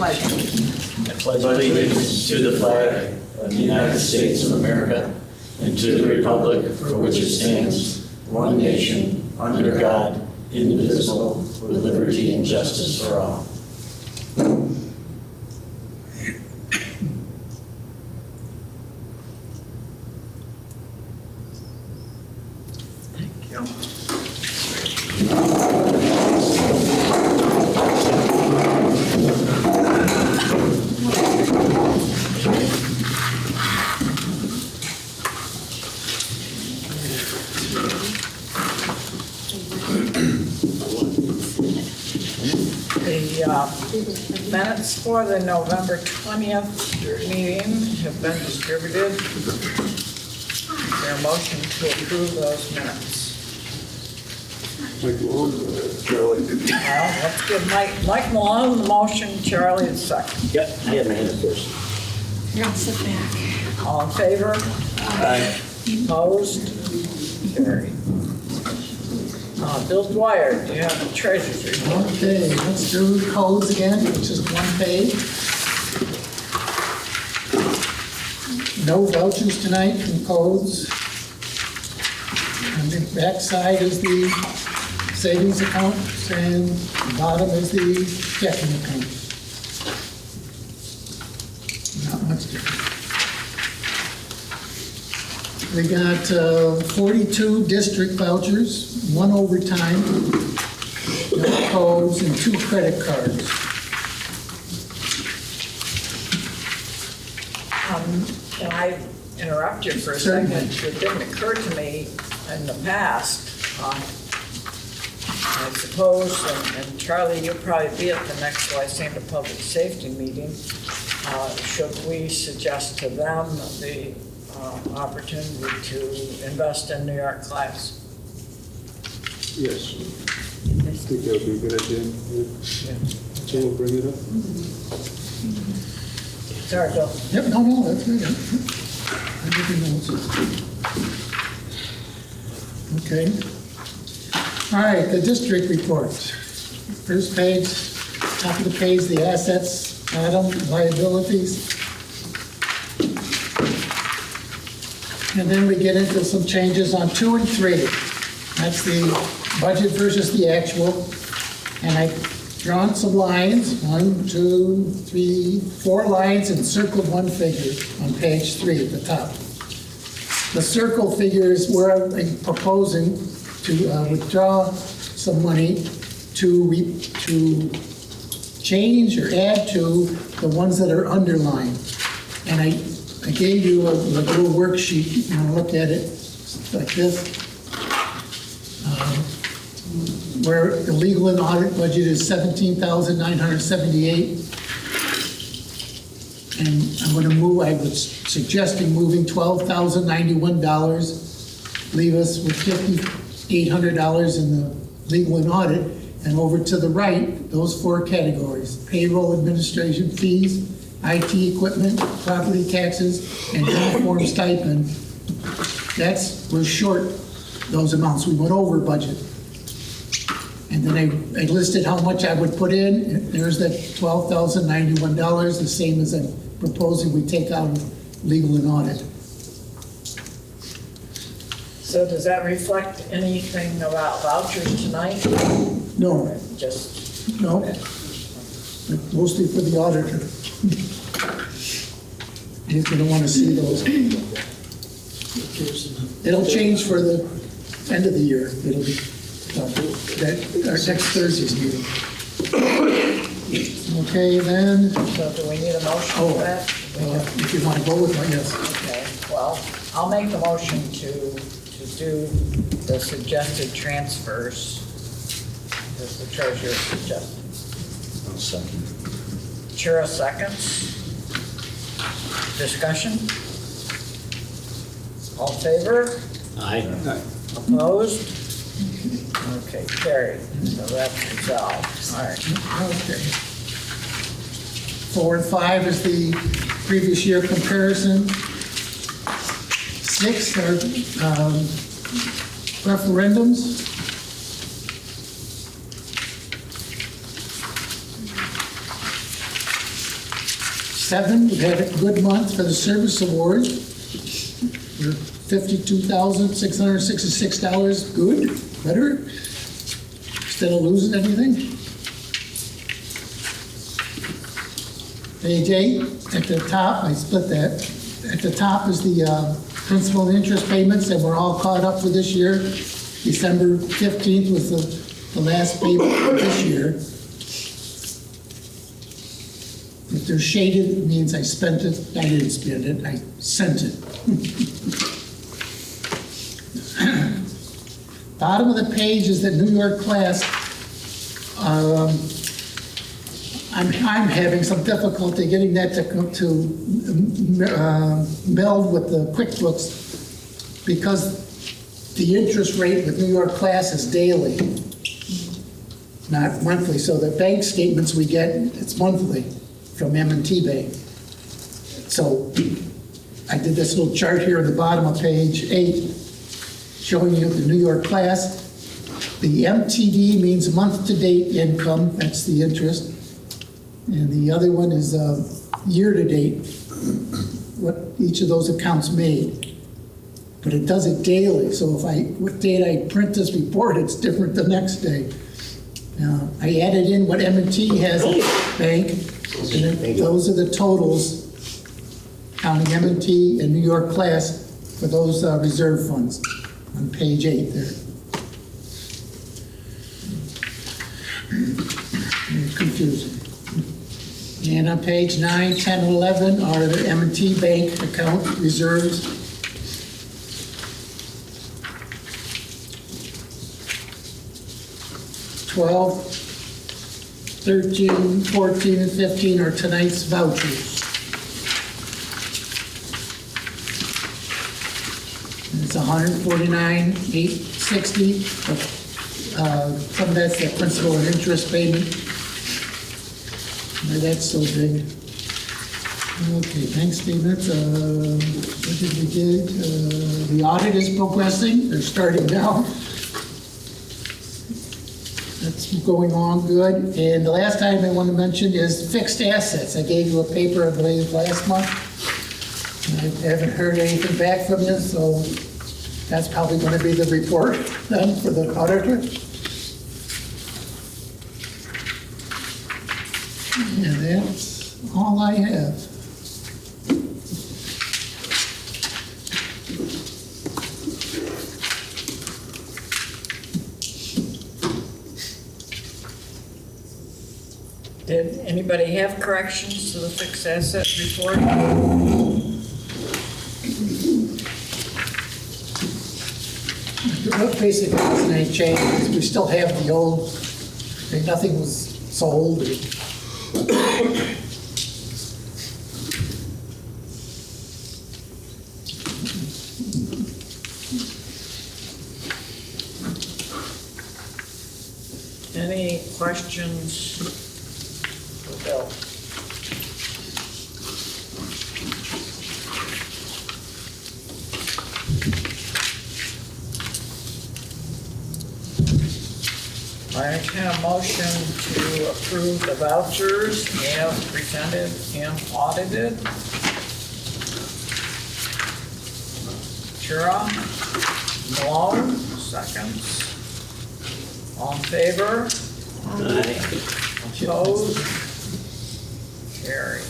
pledge. I pledge allegiance to the flag of the United States of America and to the republic for which it stands, one nation, under God, indivisible, with liberty and justice for all. Thank you. The minutes for the November 20th meeting have been distributed. Is there a motion to approve those minutes? Charlie. Well, let's give Mike Malone the motion, Charlie the second. Yep, I have my hand up first. Here, I'll sit back. All in favor? Aye. Opposed? Carried. Bill Dwyer, do you have the treasurer's report? Okay, let's do codes again, which is one page. No vouchers tonight from codes. On the back side is the savings account, and the bottom is the checking account. Not much different. We got 42 district vouchers, 1 overtime, no codes, and 2 credit cards. Can I interrupt you for a Certainly. second? It didn't occur to me in the past, I suppose, and Charlie, you'll probably be at the next Lysander Public Safety meeting. Should we suggest to them the opportunity to invest in New York class? Yes. I think that would be a good idea. So we'll bring it up. Sorry, Bill. Yep, no, that's good. Everything else. Okay. All right, the district report. First page, top of the page, the assets, bottom, liabilities. And then we get into some changes on 2 and 3. That's the budget versus the actual. And I've drawn some lines, 1, 2, 3, 4 lines, and circled one figure on page 3 at the top. The circle figure is where I'm proposing to withdraw some money to change or add to the ones that are underlined. And I gave you a little worksheet. You want to look at it like this, where the legal and audit budget is $17,978. And I'm going to move, I was suggesting moving $12,091, leave us with $5,800 in the legal and audit, and over to the right, those 4 categories: payroll, administration fees, IT equipment, property taxes, and uniform stipend. We're short those amounts. We went over budget. And then I listed how much I would put in. And there's that $12,091, the same as I'm proposing we take out of legal and audit. So does that reflect anything about vouchers tonight? No, Just, no, mostly for the auditor. He's gonna wanna see those. It'll change for the end of the year. It'll be, our next Thursday's meeting. Okay, then, so do we need a motion Oh. for that? if you wanna go with my, yes. Okay, well, I'll make the motion to do the suggested transfers as the treasurer suggested. I'll second. Chura seconds. Discussion? All in favor? Aye. Opposed? Okay, carried. So that's resolved. All right. Okay. 4 and 5 is the previous year comparison. 6 are referendums. 7, we've had a good month for the service award. We're $52,666, good, better, instead of losing anything. Page 8, at the top, I split that. At the top is the principal and interest payments that we're all caught up for this year. December 15th was the last payment for this year. If they're shaded, it means I spent it. I didn't spend it, I sent it. Bottom of the page is the New York class. I'm having some difficulty getting that to meld with the QuickBooks because the interest rate with New York class is daily, not monthly. So the bank statements we get, it's monthly from M&T Bank. So I did this little chart here at the bottom of page 8 showing you the New York class. The MTD means month-to-date income, that's the interest. And the other one is year-to-date, what each of those accounts made. But it does it daily, so what date I print this report, it's different the next day. I added in what M&T has at the bank, and then those are the totals, counting M&T and New York class for those reserve funds on page 8 there. Confusing. And on page 9, 10, and 11 are the M&T Bank account reserves. $12, $13, $14, and $15 are tonight's vouchers. And it's $149,860. Some of that's the principal and interest payment. No, that's so big. Okay, bank statements, what did we get? The audit is progressing, they're starting now. That's going on good. And the last item I want to mention is fixed assets. I gave you a paper, I believe, last month. I haven't heard anything back from you, so that's probably going to be the report then for the auditor. And that's all I have. Did anybody have corrections to the fixed asset report? Basically, there's any change. We still have the old, nothing was sold. Any questions for Bill? I entertain a motion to approve the vouchers as presented and audited. Chura, Malone, seconds. All in favor? Aye. Opposed? Carried.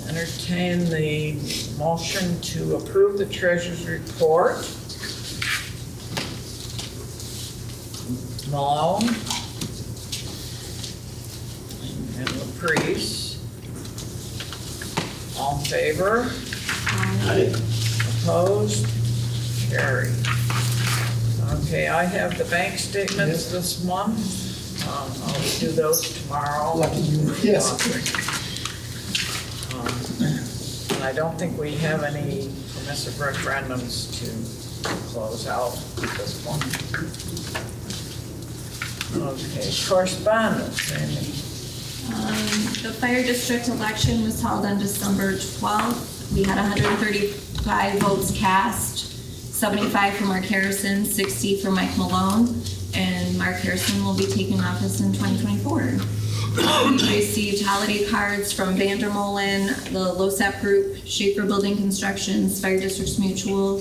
Entertain the motion to approve the treasurer's report. Malone. And Laprise. All in favor? Aye. Opposed? Carried. Okay, I have the bank statements this month. I'll do those tomorrow. Lucky you, yes. And I don't think we have any permissive referendums to close out at this point. Okay, correspondence, Amy. The fire district election was held on December 12th. We had 135 votes cast, 75 for Mark Harrison, 60 for Mike Malone, and Mark Harrison will be taking office in 2024. We received holiday cards from Vandermolen, the LoSAP Group, Schaefer Building Constructions, Fire Districts Mutual,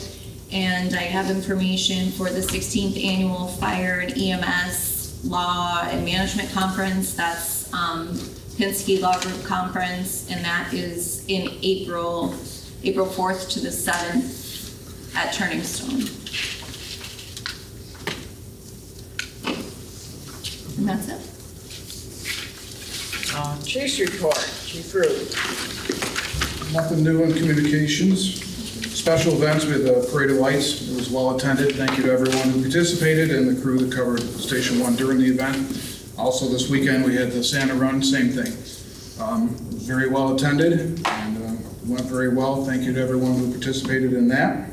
and I have information for the 16th Annual Fire and EMS Law and Management Conference. That's Pinsky Law Group Conference, and that is in April 4th to the 7th at Turning Stone. And that's it. Chief's report, Chief Rude. Nothing new in communications. Special events, we had the Parade of Lights. It was well attended. Thank you to everyone who participated and the crew that covered Station 1 during the event. Also this weekend, we had the Santa Run, same thing. It was very well attended and went very well. Thank you to everyone who participated in that.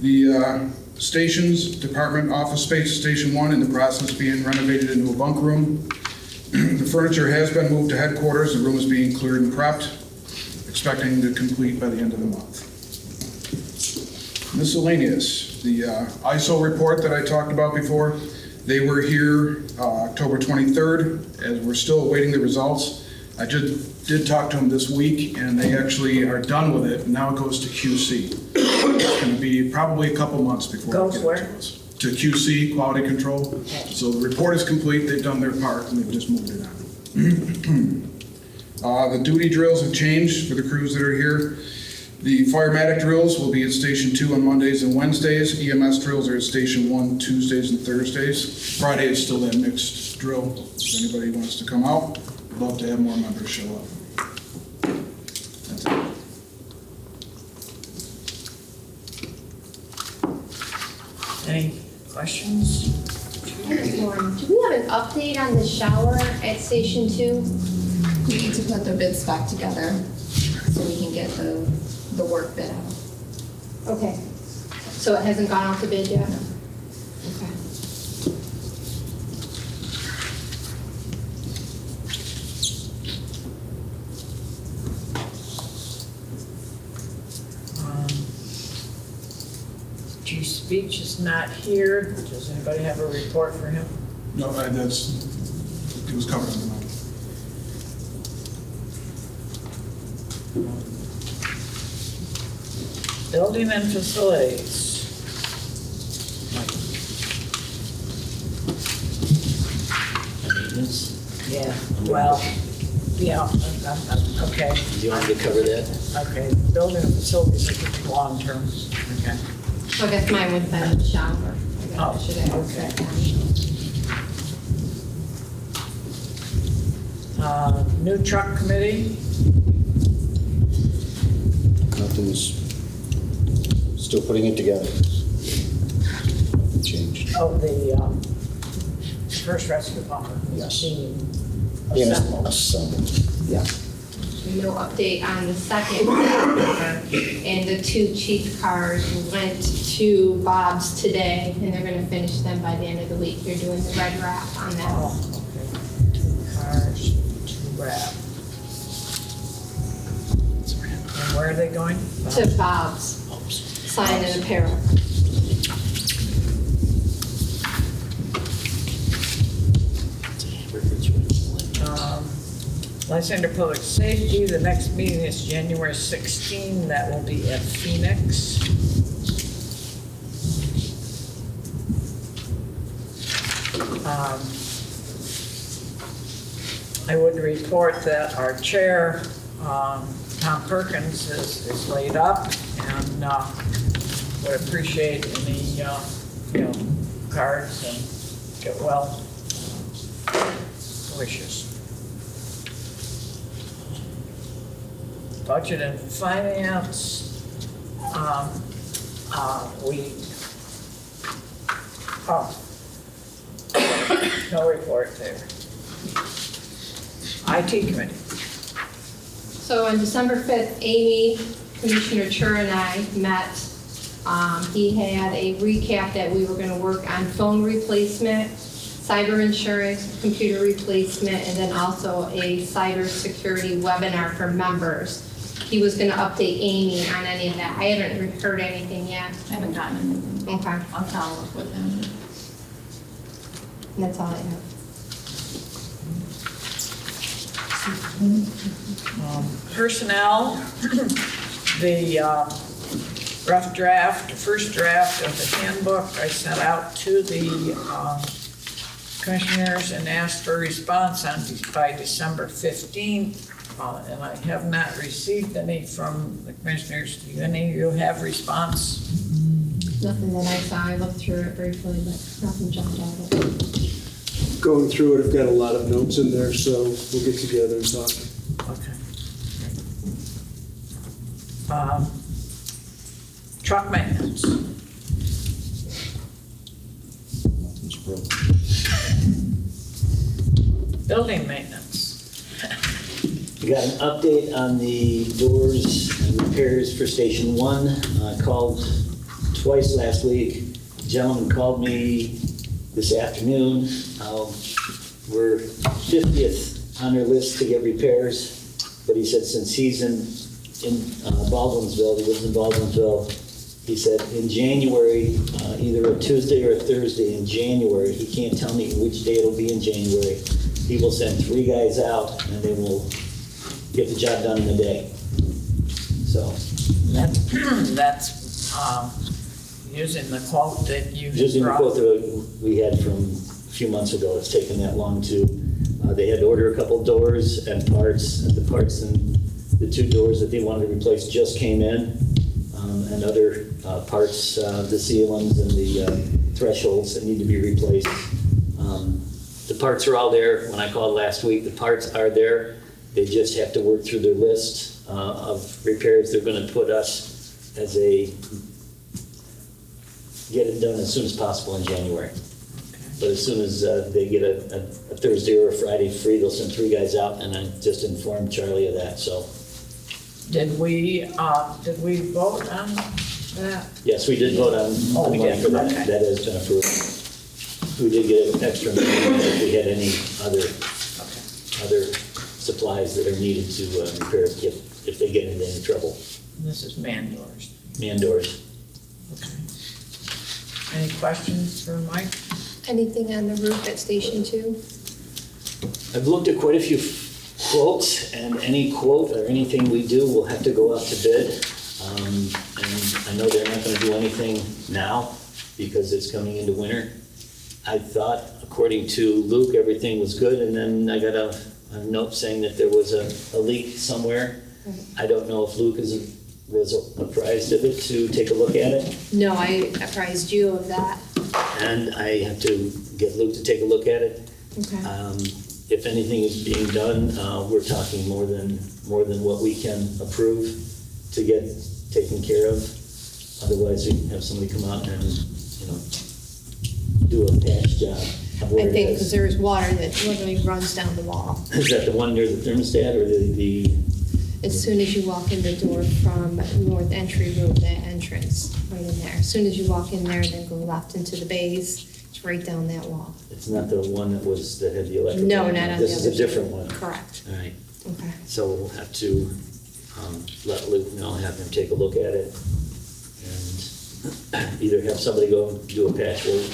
The stations, department office space, Station 1, in the process of being renovated into a bunk room. The furniture has been moved to headquarters. The room is being cleared and prepped, expecting to complete by the end of the month. Miscellaneous, the ISO report that I talked about before, they were here October 23rd, as we're still awaiting the results. I did talk to them this week, and they actually are done with it. Now it goes to QC. It's going to be probably a couple months before it gets to us. To QC, quality control. So the report is complete. They've done their part, and they've just moved it on. The duty drills have changed for the crews that are here. The firematic drills will be at Station 2 on Mondays and Wednesdays. EMS drills are at Station 1 Tuesdays and Thursdays. Friday is still that mixed drill. If anybody wants to come out, I'd love to have more members show up. That's it. Any questions? Do we have an update on the shower at Station 2? We need to put the bids back together so we can get the work bid out. Okay. So it hasn't gone out to bid yet? Okay. Chief Speech is not here. Does anybody have a report for him? No, it was covered on the night. Building and facilities. Maintenance. Yeah, well, yeah, okay, Do you want me to cover that? okay. Building and facilities are gonna be long-term. Okay. So I guess mine would have been the shower. I guess I Oh, should have asked okay. that. New truck committee, Nothing's, still putting it together. Changed. oh, the first rescue bomber. Yes. Being Yeah, assembled. assembled. Yeah. No update on the second. And the 2 chief cars went to Bob's today, and they're gonna finish them by the end of the week. They're doing the red wrap on them. Oh, okay. 2 cars, 2 wrap. And where are they going? To Bob's, sign and apparel. Lysander Public Safety, the next meeting is January 16. That will be at Phoenix. I would report that our chair, Tom Perkins, is laid up, and would appreciate any, cards and get well wishes. Budget and finance, no report there. IT committee. So on December 5th, Amy, Commissioner Chur and I met. He had a recap that we were gonna work on phone replacement, cyber insurance, computer replacement, and then also a cyber security webinar for members. He was gonna update Amy on any of that. I haven't heard anything yet. I haven't gotten anything. Okay, I'll follow up with them. that's all I have. Personnel, the rough draft, first draft of the handbook I sent out to the commissioners and asked for a response by December 15th. And I have not received any from the commissioners. Do any of you have response? Nothing that I saw. I looked through it briefly, but nothing jumped out at me. Going through it, I've got a lot of notes in there, so we'll get together and talk. Okay. Truck maintenance. Nothing's broken. Building maintenance. We got an update on the doors and repairs for Station 1. I called twice last week. A gentleman called me this afternoon. We're 50th on their list to get repairs, but he said since he's in Baldwinsville, he lives in Baldwinsville, he said in January, either a Tuesday or a Thursday in January, he can't tell me which day it'll be in January, he will send 3 guys out and they will get the job done in a day. So. That's using the quote that you Using the brought. quote that we had from a few months ago, it's taken that long to, they had to order a couple doors and parts, and the parts and the 2 doors that they wanted to replace just came in, and other parts, the ceilings and the thresholds that need to be replaced. The parts are all there. When I called last week, the parts are there. They just have to work through their list of repairs. They're going to put us as get it done as soon as possible in January. But as soon as they get a Thursday or a Friday free, they'll send 3 guys out, and I just informed Charlie of that, so. Did we vote on that? Yes, we did vote on Oh, the we money did, for that. okay. That has been approved. We did get an extra money if we had any other supplies that are needed to repair if they get into any trouble. This is man doors. Man doors. Okay. Any questions for Mike? Anything on the roof at Station 2? I've looked at quite a few quotes, and any quote or anything we do will have to go out to bid. And I know they're not going to do anything now because it's coming into winter. I thought, according to Luke, everything was good, and then I got a note saying that there was a leak somewhere. I don't know if Luke was apprised of it to take a look at it. No, I apprised you of that. And I have to get Luke to take a look at it. Okay. If anything is being done, we're talking more than what we can approve to get taken care of. Otherwise, we can have somebody come out and, do a patch job. I think because there's water that literally runs down the wall. Is that the one near the thermostat or the? As soon as you walk in the door from North Entry Road, that entrance, right in there. As soon as you walk in there, then go left into the bays, it's right down that wall. It's not the one that had the electrical? No, not on the This is a other different side. one? Correct. All right. Okay. So we'll have to let Luke know, have him take a look at it, and either have somebody go do a patchwork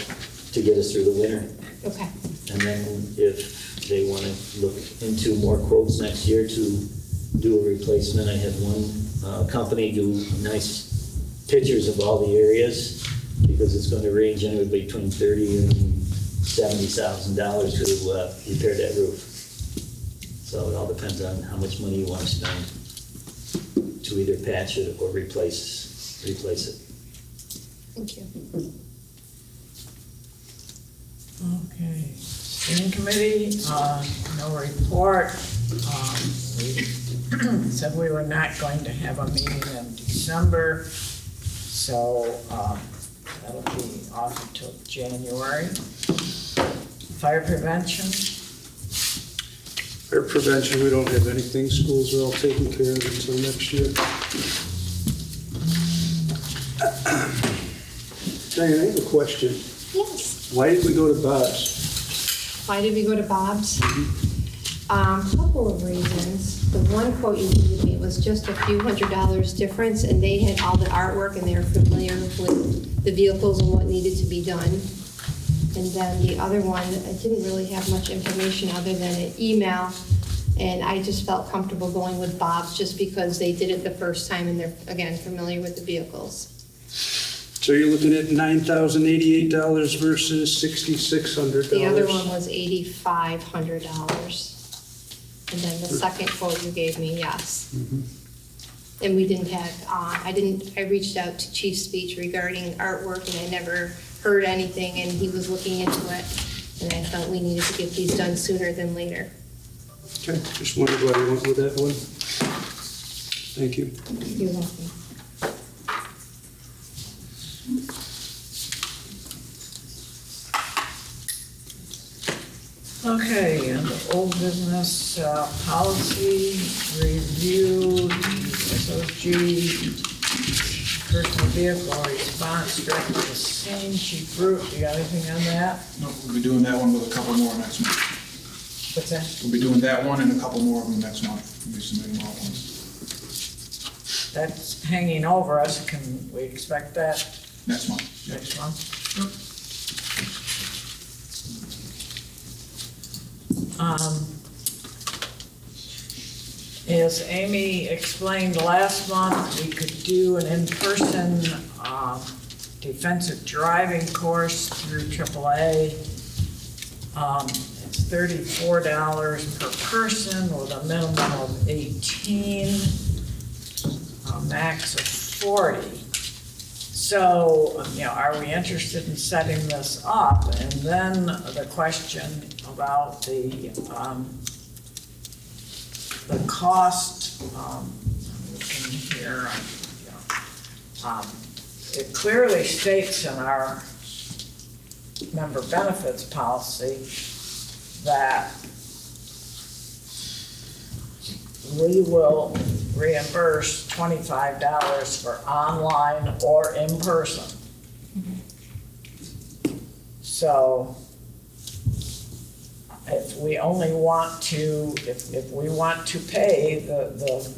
to get us through the winter. Okay. And then if they want to look into more quotes next year to do a replacement, I had one company do nice pictures of all the areas, because it's going to range anywhere between $30,000 and $70,000 to repair that roof. So it all depends on how much money you want to spend to either patch it or replace it. Thank you. Okay. Steering committee, no report. We said we were not going to have a meeting in December, so that'll be off until January. Fire prevention. Fire prevention, we don't have anything. Schools are all taken care of until next year. Diane, I have a question. Yes. Why did we go to Bob's? Why did we go to Bob's? Couple of reasons. The one quote you gave me was just a few $100s difference, and they had all the artwork and they were familiar with the vehicles and what needed to be done. And then the other one, I didn't really have much information other than an email, And I just felt comfortable going with Bob's just because they did it the first time and they're, again, familiar with the vehicles. So you're looking at $9,088 versus $6,600. The other one was $8,500. And then the second quote you gave me, yes. And we didn't have, I reached out to Chief Speech regarding artwork and I never heard anything and he was looking into it. And I felt we needed to get these done sooner than later. Okay, just wondered why you went with that one. Thank you. You're welcome. Okay, and old business policy review, SOG, personal vehicle response, directed to same. Chief Root, you got anything on that? No, we'll be doing that one with a couple more next month. What's that? We'll be doing that one and a couple more of them next month. We'll be submitting all ones. That's hanging over us. Can we expect that Next month. Yep. next month? As Amy explained last month, we could do an in-person defensive driving course through AAA. It's $34 per person with a minimum of 18, a max of 40. So, are we interested in setting this up? And then the question about the cost, I'm looking here, it clearly states in our member benefits policy that we will reimburse $25 for online or in person. So if we only want to, if we want to pay the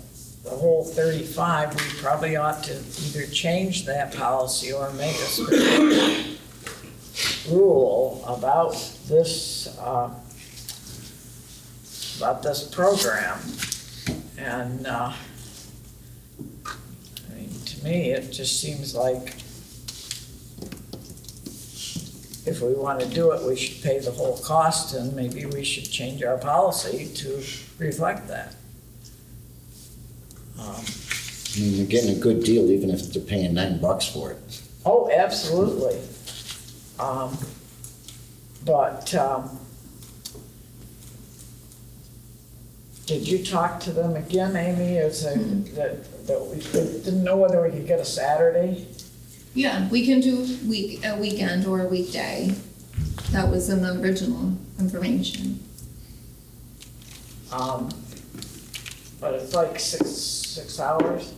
whole 35, we probably ought to either change that policy or make a specific rule about this program. And I mean, to me, it just seems like if we want to do it, we should pay the whole cost, and maybe we should change our policy to reflect that. I mean, you're getting a good deal even if they're paying $9 for it. Oh, absolutely. Did you talk to them again, Amy, that we didn't know whether we could get a Saturday? Yeah, we can do a weekend or a weekday. That was in the original information. But it's like six hours?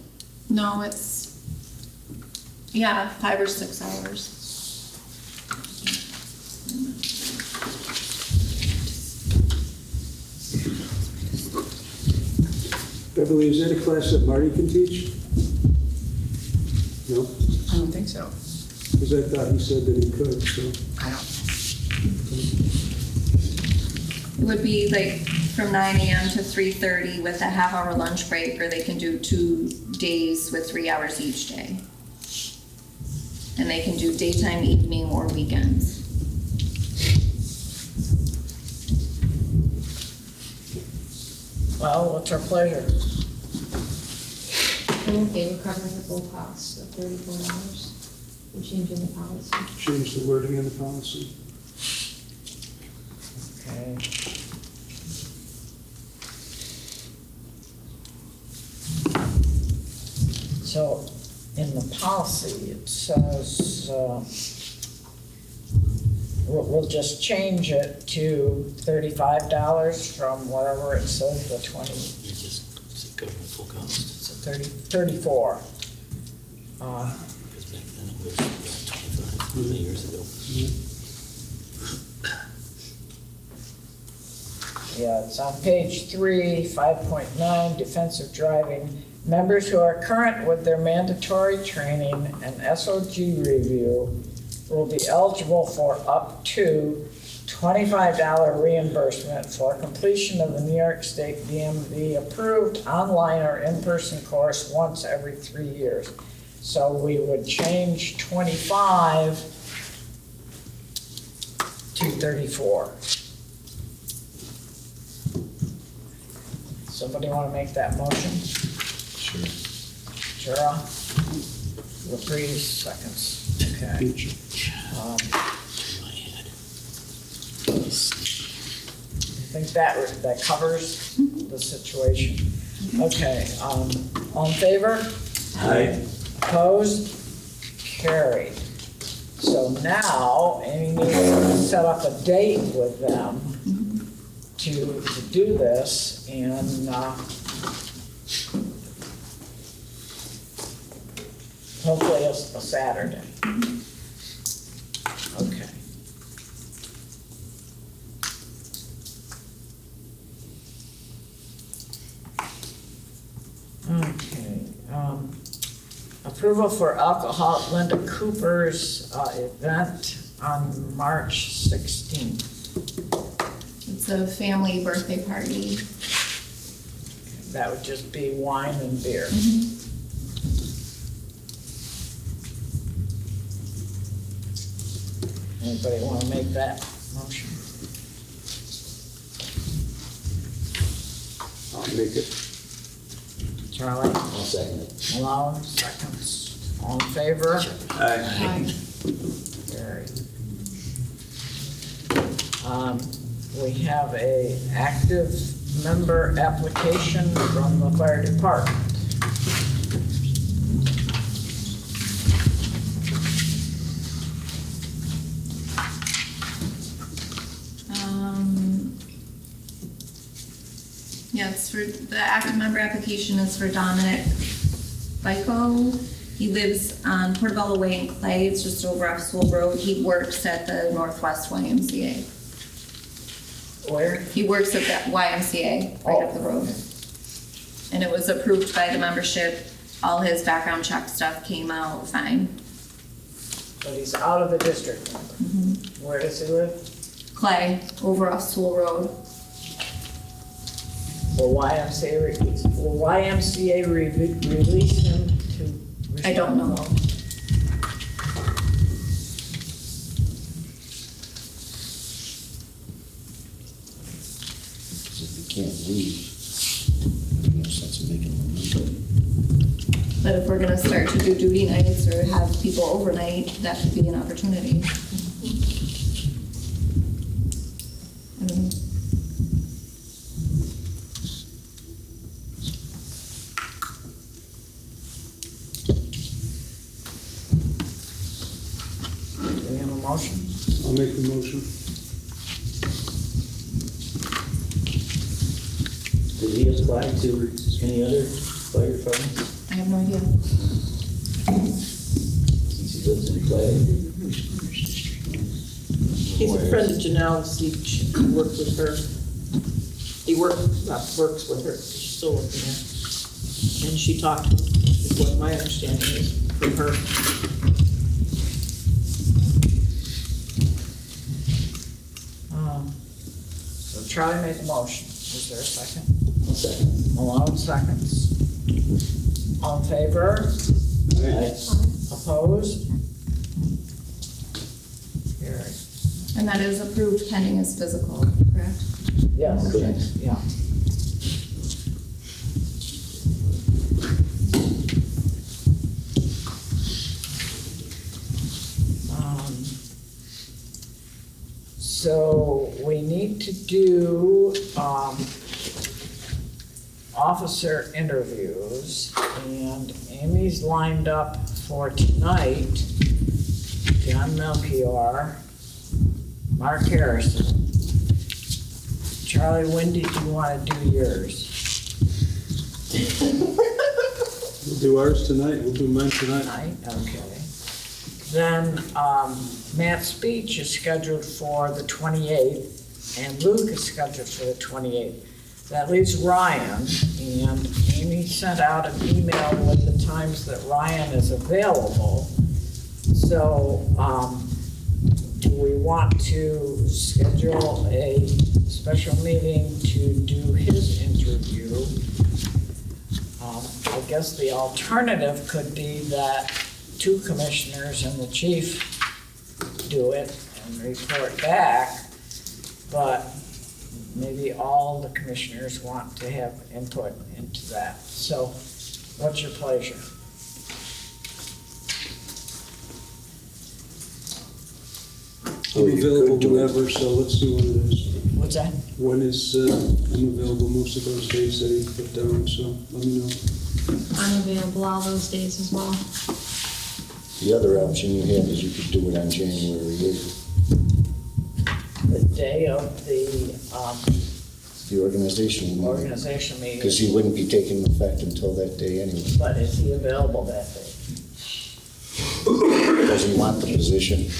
No, it's, 5 or 6 hours. Beverly, is that a class that Marty can teach? No? I don't think so. Because I thought he said that he could, so. I don't. It would be like from 9 a.m. to 3:30 with a half-hour lunch break, or they can do 2 days with 3 hours each day. And they can do daytime, evening, or weekends. Well, what's our pleasure? I'm okay with covering the full cost of $34 and changing the policy. Change the wording in the policy. Okay. So, in the policy, it says, we'll just change it to $35 from whatever it says, the 20, Just cover the full cost. it's a 34. Because back then it was about 25 many years ago. Yeah, it's on page 3, 5.9, defensive driving. Members who are current with their mandatory training and SOG review will be eligible for up to $25 reimbursement for completion of the New York State DMV approved online or in-person course once every 3 years. So we would change 25 to 34. Somebody want to make that motion? Sure. Shara? Laprise, seconds. Okay. I think that covers the situation. Okay, all in favor? Aye. Opposed? Carried. So now, Amy needs to set up a date with them to do this, and hopefully a Saturday. Okay. Okay, approval for alcohol at Linda Cooper's event on March 16th. It's a family birthday party. That would just be wine and beer. Anybody want to make that motion? I'll make it. Charlie? I'll second it. Malone, seconds. All in favor? Aye. Carried. We have a active member application from the fire department. Yeah, it's for, the active member application is for Dominic Fico. He lives on Portobello Way in Clay, it's just over off School Road. He works at the Northwest YMCA. Where? He works at that YMCA right up the road. And it was approved by the membership. All his background check stuff came out fine. But he's out of the district. Where does he live? Clay, over off School Road. Will YMCA release him to? I don't know. If you can't leave, there's no sense of making them. But if we're gonna start to do duty nights or have people overnight, that could be an opportunity. I don't know. Do we have a motion? I'll make the motion. Did he apply to any other fire departments I have no idea. since he lives in Clay? He's a friend of Janelle's, he worked with her. He works with her, she's still working there. And she talked, is what my understanding is, from her. So Charlie made the motion. Is there a second? I'll second. Malone seconds. All in favor? Aye. Opposed? Carried. And that is approved pending his physical, correct? Yes, Correct. yeah. So we need to do officer interviews, and Amy's lined up for tonight. John Melchior, Mark Harrison. Charlie, when did you want to do yours? We'll do ours tonight, we'll do mine tonight. Tonight, okay. Then Matt's speech is scheduled for the 28th, and Luke is scheduled for the 28th. That leaves Ryan, and Amy sent out an email with the times that Ryan is available. So do we want to schedule a special meeting to do his interview? I guess the alternative could be that 2 commissioners and the chief do it and report back, but maybe all the commissioners want to have input into that. So what's your pleasure? I'm available whenever, so let's do one of those. What's that? One is, I'm available most of those days that he put down, so let me know. I'm available all those days as well. The other option you had is you could do it on January 8th, The day of the organizational meeting. organization meeting. Because he wouldn't be taking effect until that day anyway. But is he available that day? Doesn't want the position.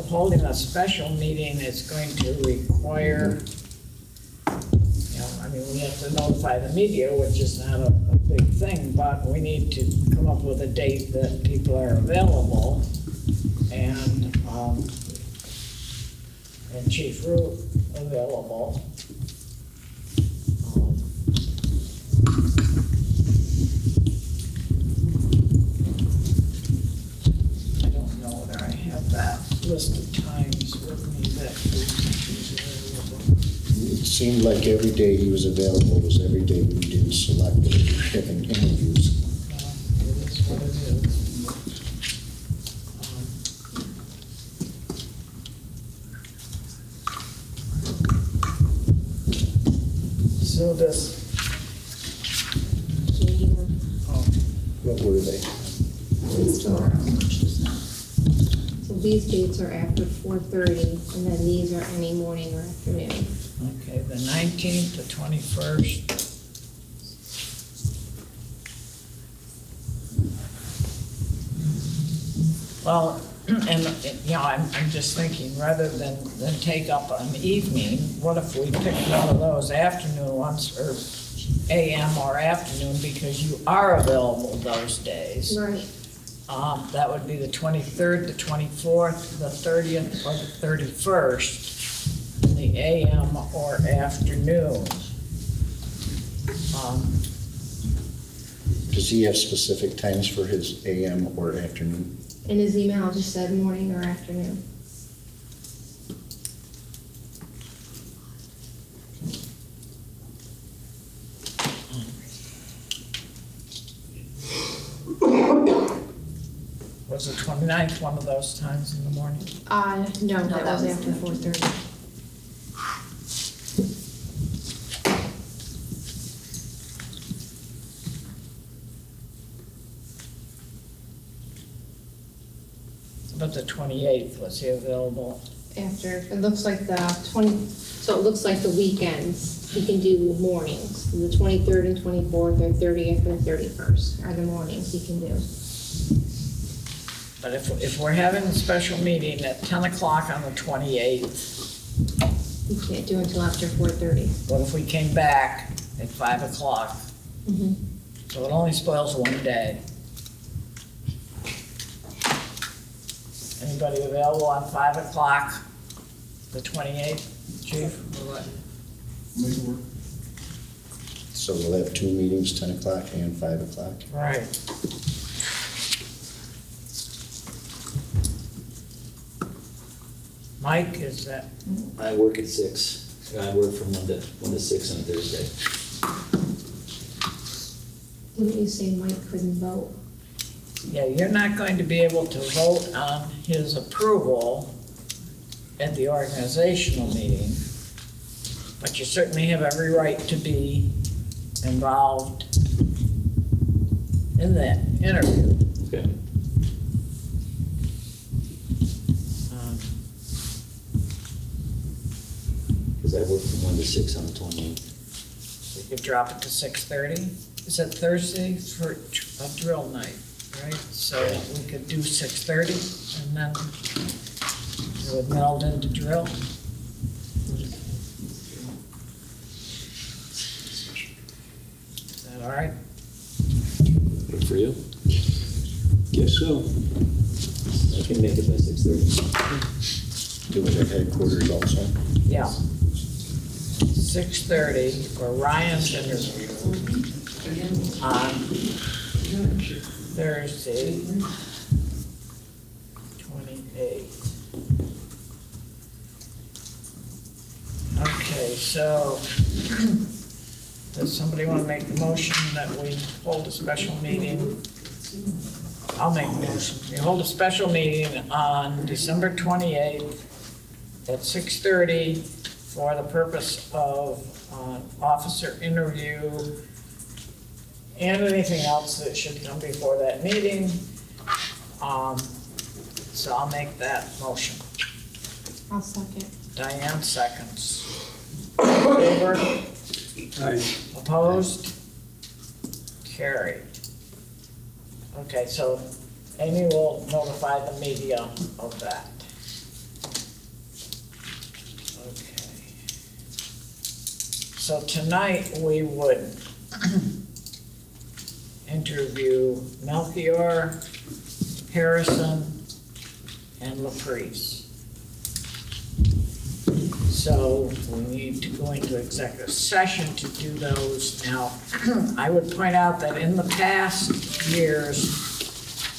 Holding a special meeting is going to require, we have to notify the media, which is not a big thing, but we need to come up with a date that people are available. And Chief Root available. I don't know whether I have that list of times with me that he's available. It seemed like every day he was available was every day we didn't select having interviews. It is what it is. So this, What were they? So these dates are after 4:30, and then these are any morning or afternoon. okay, the 19th, the 21st. Well, and, I'm just thinking, rather than take up an evening, what if we pick one of those afternoon ones, or AM or afternoon, because you are available those days? Right. That would be the 23rd, the 24th, the 30th, or the 31st, in the AM or afternoon. Does he have specific times for his AM or afternoon? In his email, it just said morning or afternoon. Was the 29th one of those times in the morning? No, that was after 4:30. But the 28th, was he available? After, it looks like the so it looks like the weekends, he can do mornings. The 23rd and 24th, or 30th and 31st are the mornings he can do. But if we're having a special meeting at 10 o'clock on the 28th, He can't do until after 4:30. what if we came back at 5 o'clock? So it only spoils one day. Anybody available on 5 o'clock, the 28th, Chief? Or what? Make it work. So we'll have 2 meetings, 10 o'clock and 5 o'clock. Right. Mike, is that, I work at 6. I work from 1 to 6 on Thursday. Wouldn't you say Mike couldn't vote? yeah, you're not going to be able to vote on his approval at the organizational meeting, but you certainly have every right to be involved in that interview. Okay. Because I work from 1 to 6 on the 28th. We could drop it to 6:30. Is it Thursday for a drill night, right? So we could do 6:30 and then with Meldon to drill. Is that all right? Good for you. Guess so. I can make it by 6:30. Doing the headquarters also. Yeah. 6:30 for Ryan's interview on Thursday, 28th. Okay, so does somebody want to make the motion that we hold a special meeting? I'll make the motion. We hold a special meeting on December 28th at 6:30 for the purpose of officer interview and anything else that should come before that meeting. So I'll make that motion. I'll second. Diane seconds. Favor? Aye. Opposed? Carried. Okay, so Amy will notify the media of that. Okay. So tonight we would interview Melchior, Harrison, and LaPrice. So we need to go into executive session to do those. Now, I would point out that in the past years,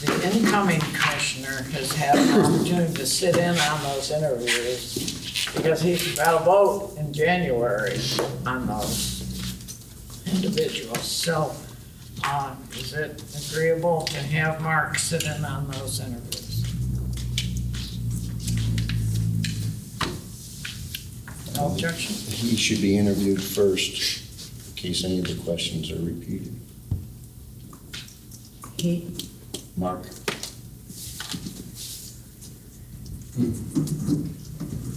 the incoming commissioner has had an opportunity to sit in on those interviews because he's got a vote in January on those individuals. So, is it agreeable to have Mark sit in on those interviews? No objection? He should be interviewed first, in case any of the questions are repeated. Keith? Mark?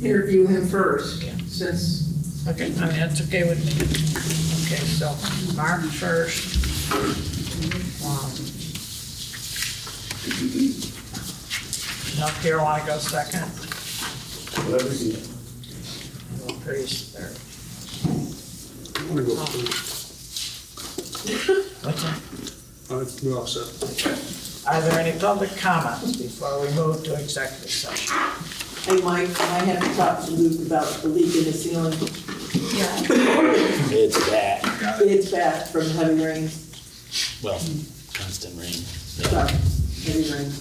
Interview him first, Yeah. since Okay, I mean, that's okay with me. Okay, so Mark first. Melchior, want to go second? Whatever you. Priest third. I want to go first. What's that? We're all set. Are there any public comments before we move to executive session? Hey, Mike, I have to talk to Luke about the leak in the ceiling. It's bad. It's bad from heavy rains. Well, constant rain. Sorry, heavy rains.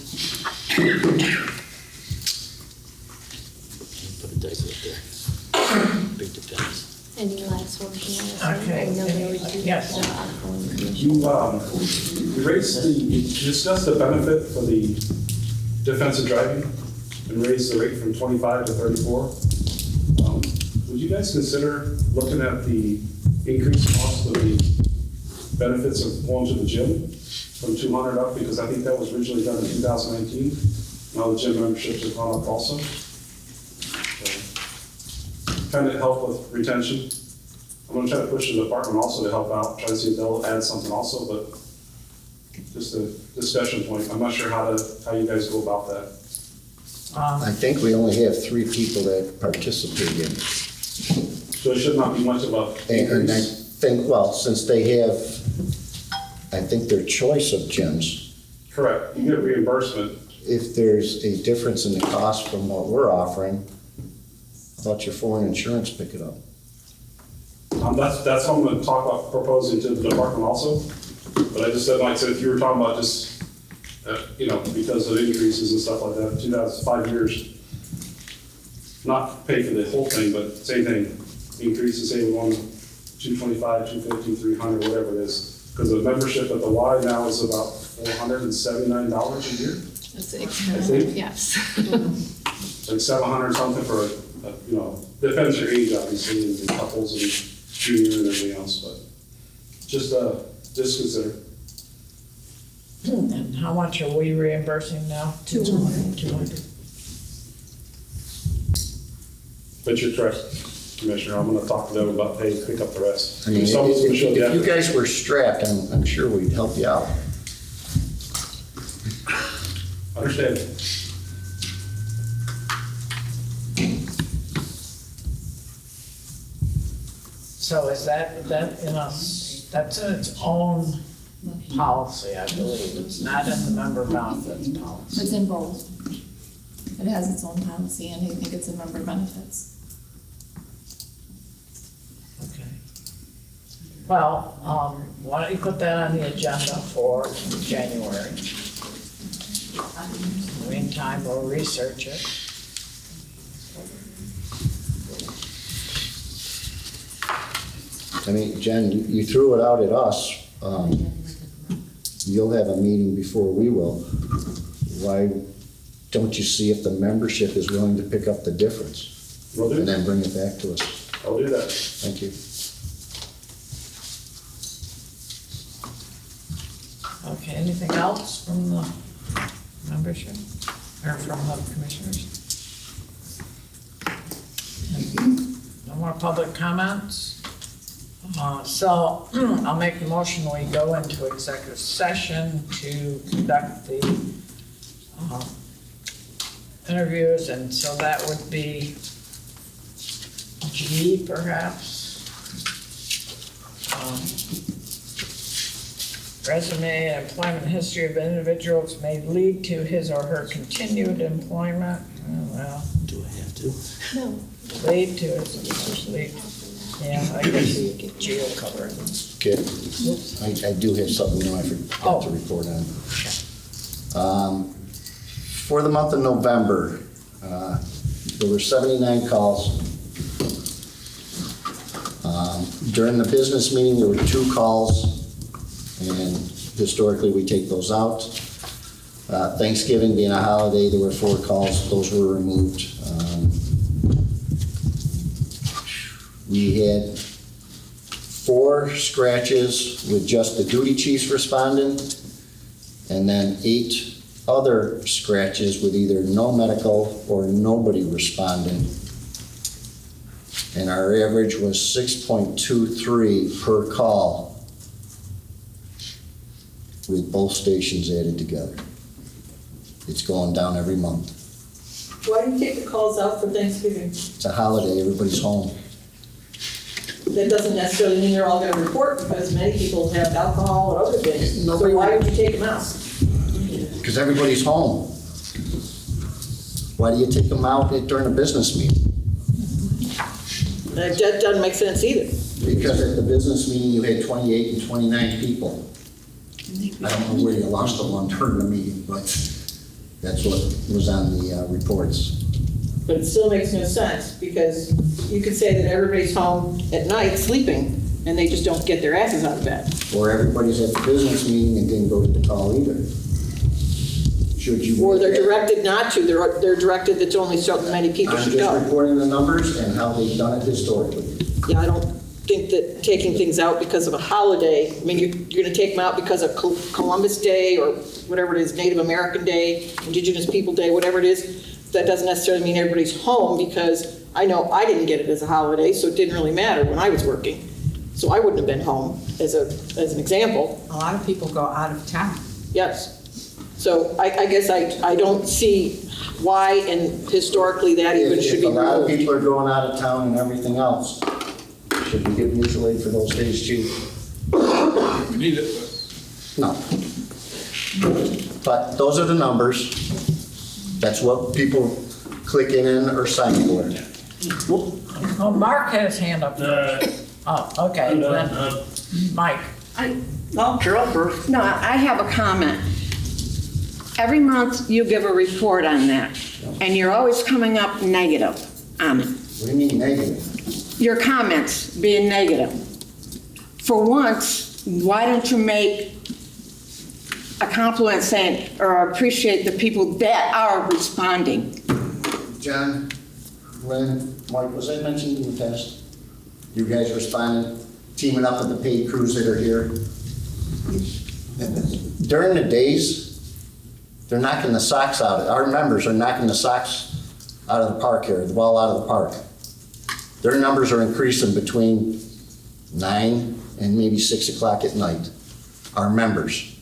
Put a diaper up there. Big depends. Any last one? Okay, yes. You discussed the benefit for the defensive driving and raised the rate from 25 to 34. Would you guys consider looking at the increased cost of the benefits of going to the gym from 200 up? Because I think that was originally done in 2019. Now the gym memberships have gone up also. Trying to help with retention. I'm gonna try to push the department also to help out, try to see if they'll add something also, but just a discussion point. I'm not sure how you guys go about that. I think we only have 3 people that participate in it. So it should not be much of a And I increase. think, well, since they have, I think their choice of gyms, Correct, you get reimbursement. if there's a difference in the cost from what we're offering, let your foreign insurance pick it up. That's what I'm gonna talk about proposing to the department also. But I just said, like I said, if you were talking about just, because of increases and stuff like that, 5 years, not pay for the whole thing, but same thing, increases, say we want 225, 250, 300, whatever it is. Because the membership at the Y now is about $479 a year. That's I expensive, think. yes. It's like 700 something for, depends your age, obviously, and the couples and junior and everything else, but just consider. And how much are we reimbursing now? 200. 200. But you're correct, Commissioner, I'm gonna talk to them about pay, pick up the rest. I mean, Someone's gonna show if the you effort. guys were strapped, I'm sure we'd help you out. Understand. So is that in that's in its own policy, I believe. It's not in the member benefits policy. It's in both. It has its own policy, and I think it's in member benefits. Okay. Well, why don't you put that on the agenda for January? In the meantime, we'll research it. I mean, Jen, you threw it out at us. You'll have a meeting before we will. Why don't you see if the membership is willing to pick up the difference? Will do. And then bring it back to us. I'll do that. Thank you. Okay, anything else from the membership or from the commissioners? No more public comments? So I'll make the motion, we go into executive session to conduct the interviews, and so that would be G perhaps. Resume and employment history of individuals may lead to his or her continued employment. Oh, well, Do I have to? No. lead to his, lead. Yeah, I guess G will cover it. Okay. I do have something new I forgot to report on. For the month of November, there were 79 calls. During the business meeting, there were 2 calls, and historically, we take those out. Thanksgiving being a holiday, there were 4 calls. Those were removed. We had 4 scratches with just the duty chiefs responding, and then 8 other scratches with either no medical or nobody responding. And our average was 6.23 per call with both stations added together. It's going down every month. Why do you take the calls out for Thanksgiving? It's a holiday, everybody's home. That doesn't necessarily mean they're all gonna report, because many people have alcohol or other things. So Nobody- why would you take them out? Because everybody's home. Why do you take them out during a business meeting? That doesn't make sense either. Because at the business meeting, you had 28 and 29 people. I don't know where you lost the one during the meeting, but that's what was on the reports. But it still makes no sense, because you could say that everybody's home at night sleeping, and they just don't get their asses out of bed. Or everybody's at the business meeting and didn't go to the call either. Should you? Or they're directed not to, they're directed that only so many people I'm should just go. reporting the numbers and how they've done it historically. Yeah, I don't think that taking things out because of a holiday, I mean, you're gonna take them out because of Columbus Day or whatever it is, Native American Day, Indigenous People Day, whatever it is, that doesn't necessarily mean everybody's home, because I know I didn't get it as a holiday, so it didn't really matter when I was working. So I wouldn't have been home, as an example. A lot of people go out of town. Yes. So I guess I don't see why, and historically, that even should be If a lot of removed. people are going out of town and everything else, should we give mutual aid for those days, chief? We need it, No. But those are the numbers. That's what people clicking in or signing for. Oh, Mark had his hand up first. Oh, okay, then Mike. No, Carol first. No, I have a comment. Every month you give a report on that, and you're always coming up negative on it. What do you mean negative? Your comments being negative. For once, why don't you make a compliment saying, or appreciate the people that are responding? John, Lynn, Mike, was that mentioned in the past? You guys responding, teaming up with the paid crews that are here? During the days, they're knocking the socks out. Our members are knocking the socks out of the park here, the ball out of the park. Their numbers are increasing between 9 and maybe 6 o'clock at night. Our members.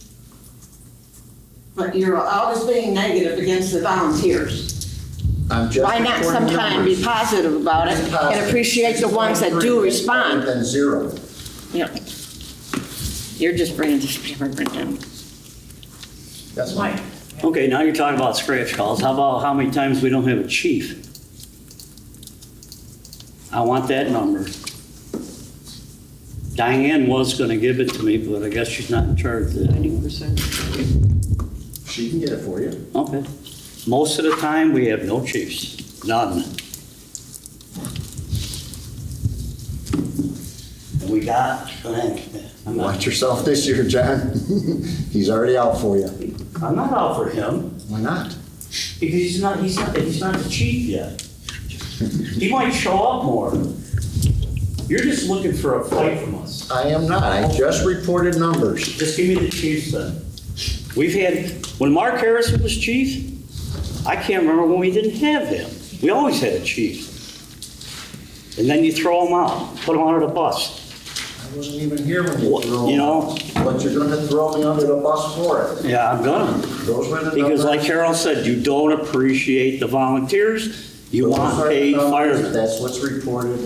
But you're always being negative against the volunteers. I'm just Why not reporting sometime be numbers. positive about it and appreciate the ones that do respond? Than zero. Yeah. You're just bringing this department down. That's fine. Okay, now you're talking about scratch calls. How about how many times we don't have a chief? I want that number. Diane was gonna give it to me, but I guess she's not in charge of that anymore. She can get it for you. Okay. Most of the time, we have no chiefs, none. And we got, I'm Watch not, yourself this year, John. He's already out for you. I'm not out for him, Why not? because he's not the chief yet. He might show up more. You're just looking for a fight from us. I am not. I just reported numbers. Just give me the chiefs then. We've had, when Mark Harrison was chief, I can't remember when we didn't have him. We always had a chief. And then you throw him out, put him under the bus. I wasn't even here when you What, threw you them know? out. But you're gonna throw me under the bus for it. Yeah, I'm gonna. Those were the Because like numbers. Carol said, you don't appreciate the volunteers, you Those want are the paid numbers. firemen. That's what's reported.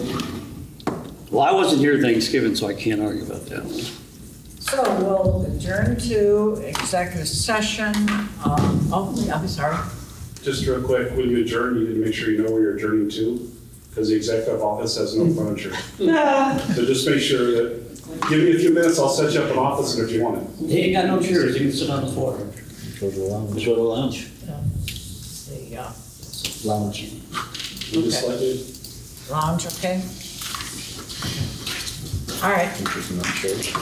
Well, I wasn't here Thanksgiving, so I can't argue about that. So we'll adjourn to executive session. I'm sorry. Just real quick, when you adjourn, you need to make sure you know where you're adjourning to, because the executive office has no furniture. So just make sure that, give me a few minutes, I'll set you up an office if you want it. He ain't got no chairs, he can sit on the floor. Go to the lounge. Go to the lounge. The Lounge. You just like it. lounge, okay? All right. Which is not church.